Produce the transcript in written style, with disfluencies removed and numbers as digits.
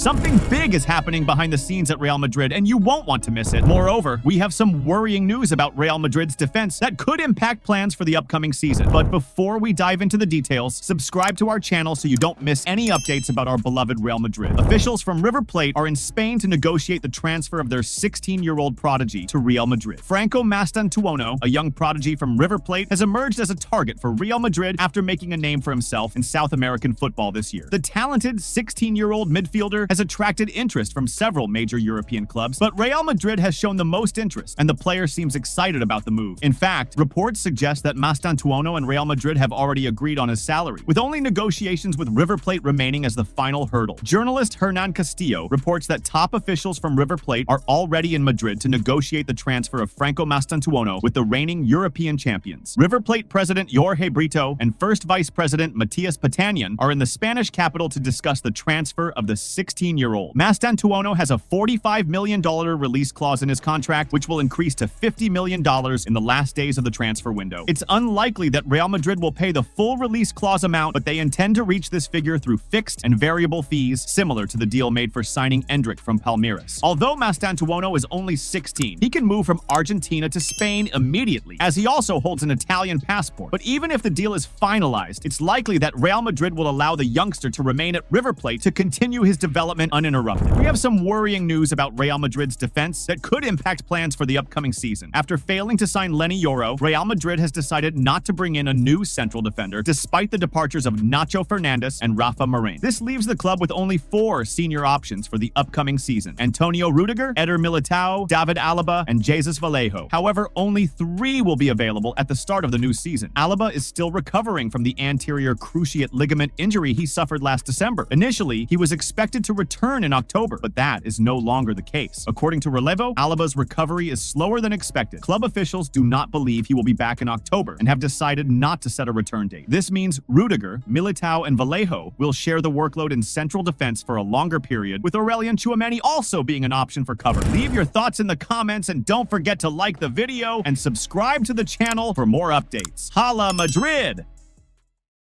Something big is happening behind the scenes at Real Madrid, and you won't want to miss it. Moreover, we have some worrying news about Real Madrid's defense that could impact plans for the upcoming season. But before we dive into the details, subscribe to our channel so you don't miss any updates about our beloved Real Madrid. Officials from River Plate are in Spain to negotiate the transfer of their 16-year-old prodigy to Real Madrid. Franco Mastantuono, a young prodigy from River Plate, has emerged as a target for Real Madrid after making a name for himself in South American football this year. The talented 16-year-old midfielder has attracted interest from several major European clubs, but Real Madrid has shown the most interest, and the player seems excited about the move. In fact, reports suggest that Mastantuono and Real Madrid have already agreed on his salary, with only negotiations with River Plate remaining as the final hurdle. Journalist Hernan Castillo reports that top officials from River Plate are already in Madrid to negotiate the transfer of Franco Mastantuono with the reigning European champions. River Plate president Jorge Brito and first vice president Matias Patanian are in the Spanish capital to discuss the transfer of the 16-year-old. Mastantuono has a $45 million release clause in his contract, which will increase to $50 million in the last days of the transfer window. It's unlikely that Real Madrid will pay the full release clause amount, but they intend to reach this figure through fixed and variable fees, similar to the deal made for signing Endrick from Palmeiras. Although Mastantuono is only 16, he can move from Argentina to Spain immediately, as he also holds an Italian passport. But even if the deal is finalized, it's likely that Real Madrid will allow the youngster to remain at River Plate to continue his development uninterrupted. We have some worrying news about Real Madrid's defense that could impact plans for the upcoming season. After failing to sign Lenny Yoro, Real Madrid has decided not to bring in a new central defender, despite the departures of Nacho Fernandez and Rafa Marin. This leaves the club with only 4 senior options for the upcoming season: Antonio Rudiger, Eder Militao, David Alaba, and Jesus Vallejo. However, only 3 will be available at the start of the new season. Alaba is still recovering from the anterior cruciate ligament injury he suffered last December. Initially, he was expected to return in October, but that is no longer the case. According to Relevo, Alaba's recovery is slower than expected. Club officials do not believe he will be back in October and have decided not to set a return date. This means Rudiger, Militao, and Vallejo will share the workload in central defense for a longer period, with Aurelian Tchouameni also being an option for cover. Leave your thoughts in the comments and don't forget to like the video and subscribe to the channel for more updates. Hala Madrid!